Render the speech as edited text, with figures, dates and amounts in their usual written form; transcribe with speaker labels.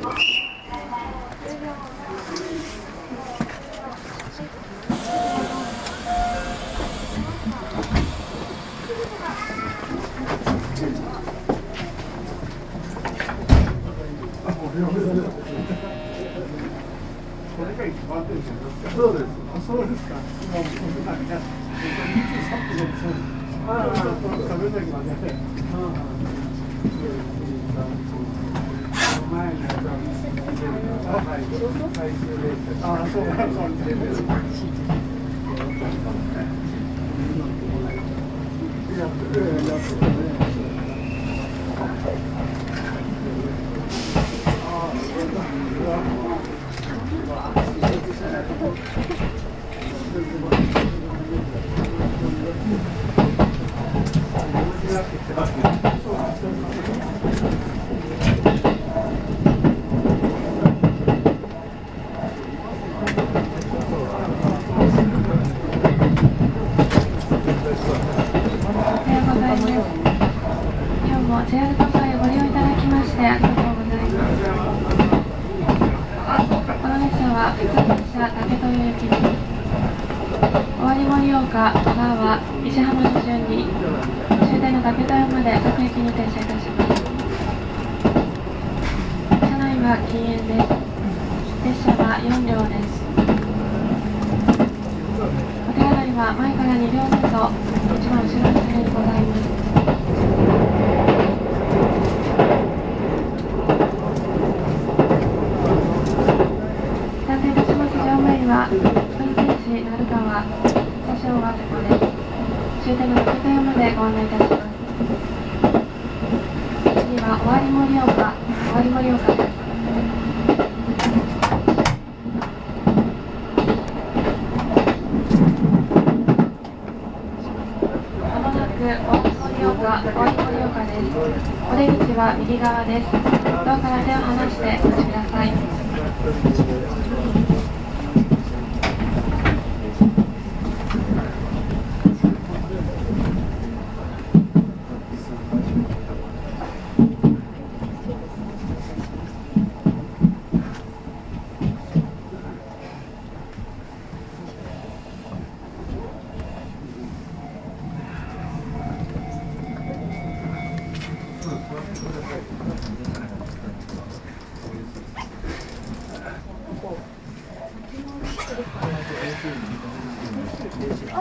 Speaker 1: これが一番手ですよ。そうです。そうですか。今もうなんか23分でそう。ああ、食べなきゃね。前にやったんです。はい。最終列車。ああ、そうなんですね。やってるね。
Speaker 2: JR 東海をご利用いただきましてありがとうございます。この列車は普通列車竹豊行きです。尾張盛岡、小川、石浜の順に終点の竹豊まで各駅に停車いたします。車内は禁煙です。列車は4両です。お手洗いは前から2両ずつと一番後ろの席にございます。運転士鳴川、車掌はここです。終点の竹豊までご案内いたします。次は尾張盛岡です。まもなく尾張盛岡です。お出口は右側です。ドアから手を離してお待ちください。
Speaker 1: あ